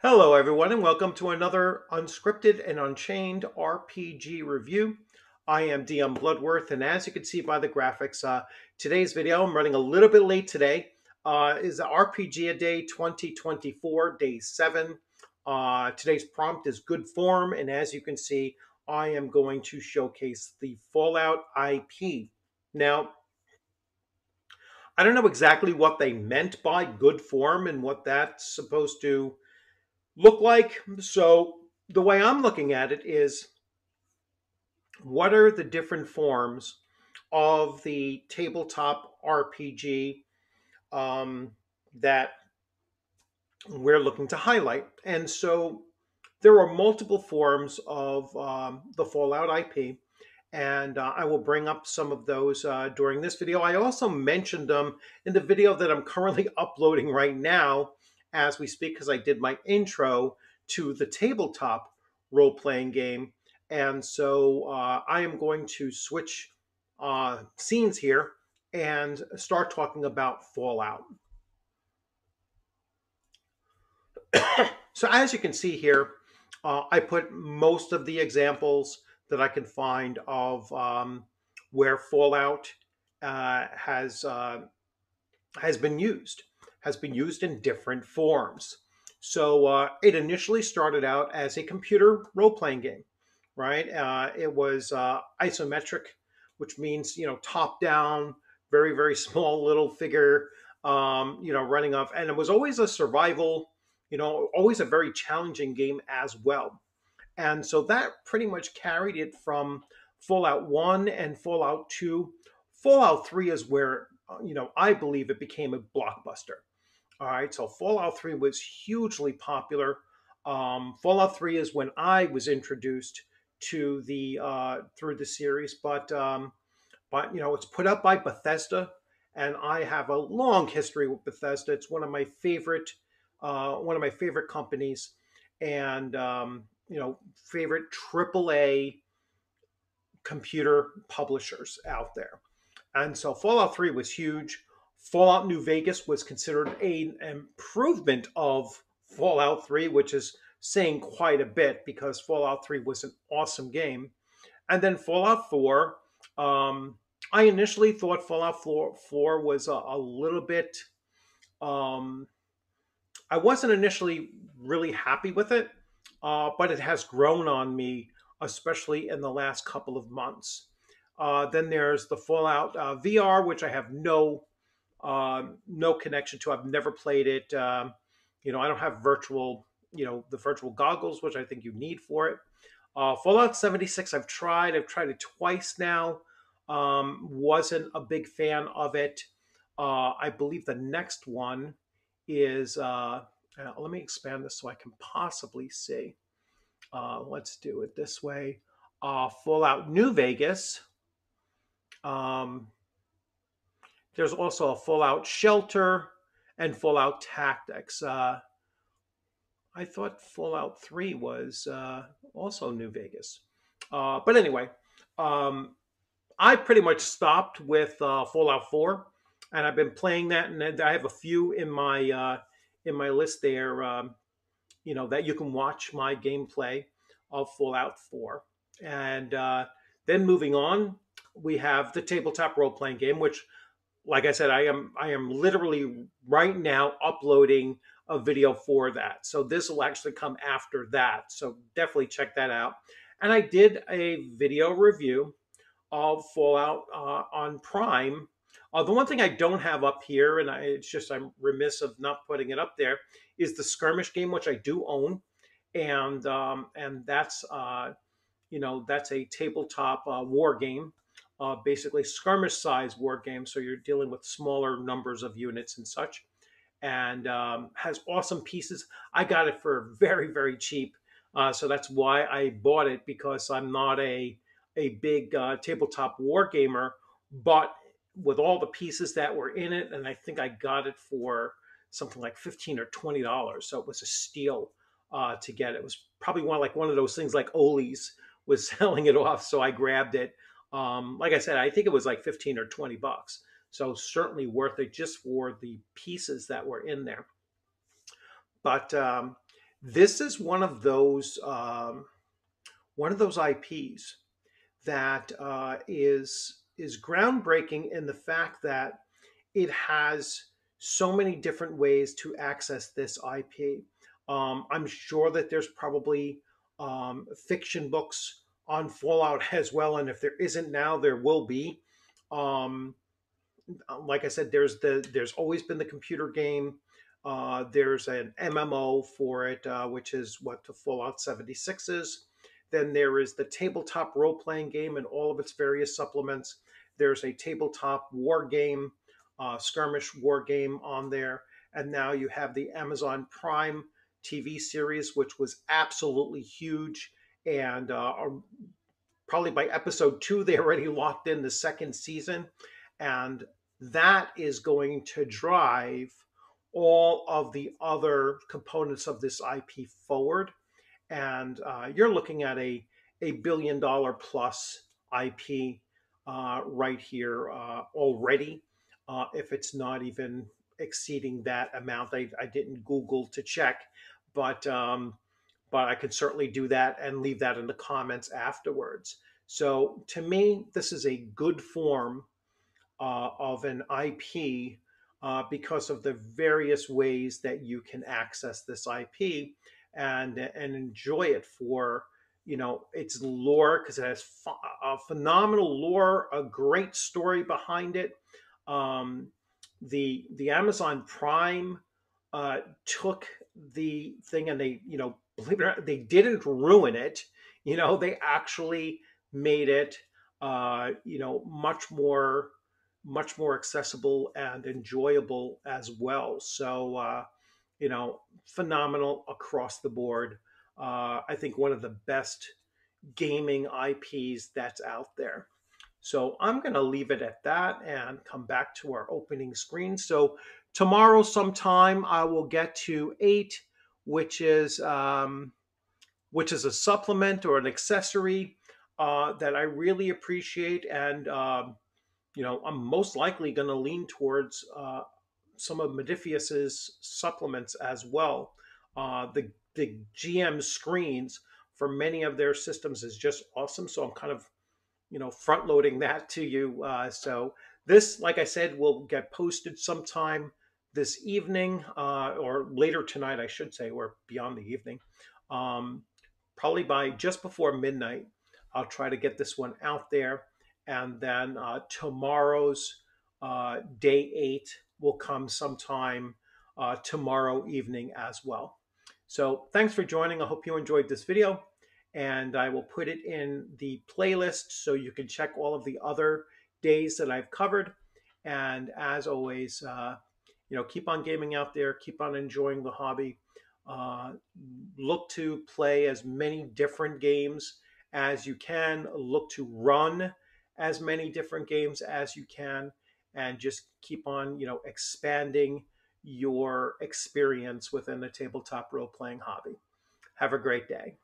Hello, everyone, and welcome to another Unscripted and Unchained RPG review. I am DM Bloodworth, and as you can see by the graphics, today's video, I'm running a little bit late today, is RPGaDay 2024, Day 7. Today's prompt is good form, and as you can see, I am going to showcase the Fallout IP. Now, I don't know exactly what they meant by good form and what that's supposed to look like. So the way I'm looking at it is what are the different forms of the tabletop RPG that we're looking to highlight? And so there are multiple forms of the Fallout IP, and I will bring up some of those during this video. I also mentioned them in the video that I'm currently uploading right now as we speak, because I did my intro to the tabletop role-playing game. And so I am going to switch scenes here and start talking about Fallout. So as you can see here, I put most of the examples that I can find of where Fallout uh, has uh, has been used in different forms. So it initially started out as a computer role-playing game, right? It was isometric, which means top down, very small little figure, running off, and it was always a survival, always a very challenging game as well. And so that pretty much carried it from Fallout 1 and Fallout 2. Fallout 3 is where, I believe it became a blockbuster. All right, so Fallout 3 was hugely popular. Fallout 3 is when I was introduced to the through the series, but it's put out by Bethesda, and I have a long history with Bethesda. It's one of my favorite companies, and favorite AAA computer publishers out there. And so Fallout 3 was huge. Fallout New Vegas was considered an improvement of Fallout 3, which is saying quite a bit because Fallout 3 was an awesome game. And then Fallout 4, I initially thought Fallout 4 was a little bit, um, I wasn't initially really happy with it, but it has grown on me, especially in the last couple of months. Then there's the Fallout VR, which I have no connection to. I've never played it. I don't have the virtual goggles, which I think you need for it. Fallout 76, I've tried. I've tried it twice now. Wasn't a big fan of it. I believe the next one is, let me expand this so I can possibly see. Let's do it this way. Fallout New Vegas. Um, there's also a Fallout Shelter and Fallout Tactics. I thought Fallout 3 was also New Vegas. But anyway, um, I pretty much stopped with Fallout 4, and I've been playing that, and I have a few in my list there. That you can watch my gameplay of Fallout 4, and then moving on, we have the tabletop role playing game, which, like I said, I am literally right now uploading a video for that. So this will actually come after that. So definitely check that out. And I did a video review of Fallout on Prime. The one thing I don't have up here, and it's just I'm remiss of not putting it up there, is the skirmish game, which I do own, and that's a tabletop war game, basically skirmish size war game. So you're dealing with smaller numbers of units and such, and has awesome pieces. I got it for very cheap, so that's why I bought it, because I'm not a big tabletop war gamer, but with all the pieces that were in it, and I think I got it for something like $15 or $20, so it was a steal to get it. It was probably one of those things like Ollie's was selling it off, so I grabbed it. Like I said, I think it was like 15 or $20, so certainly worth it just for the pieces that were in there. But This is one of those IPs that is groundbreaking in the fact that it has so many different ways to access this IP. I'm sure that there's probably fiction books on Fallout as well, and if there isn't now, there will be. Um, like I said, there's always been the computer game. There's an MMO for it, which is what the Fallout 76 is. Then there is the tabletop role playing game and all of its various supplements. There's a tabletop war game, skirmish war game on there. And now you have the Amazon Prime TV series, which was absolutely huge. And probably by episode 2, they already locked in the second season. And that is going to drive all of the other components of this IP forward. And you're looking at a $1 billion plus IP right here already, if it's not even exceeding that amount. I didn't Google to check, but but I could certainly do that and leave that in the comments afterwards. So to me, this is a good form of an IP because of the various ways that you can access this IP and enjoy it for its lore, because it has a phenomenal lore, a great story behind it. Um, the Amazon Prime took the thing and they believe it or not, they didn't ruin it. They actually made it much more accessible and enjoyable as well. So, phenomenal across the board. I think one of the best gaming IPs that's out there. So I'm going to leave it at that and come back to our opening screen. So tomorrow sometime I will get to 8, which is a supplement or an accessory that I really appreciate, and I'm most likely going to lean towards some of Modifius's supplements as well. The GM screens for many of their systems is just awesome. So I'm kind of front loading that to you. So this, like I said, will get posted sometime this evening or later tonight, I should say, or beyond the evening. Um, Probably by just before midnight. I'll try to get this one out there, and then tomorrow's day 8 will come sometime tomorrow evening as well. So thanks for joining. I hope you enjoyed this video, and I will put it in the playlist so you can check all of the other days that I've covered. And as always, keep on gaming out there, keep on enjoying the hobby. Uh, Look to play as many different games as you can. Look to run as many different games as you can, and just keep on, expanding your experience within the tabletop role playing hobby. Have a great day.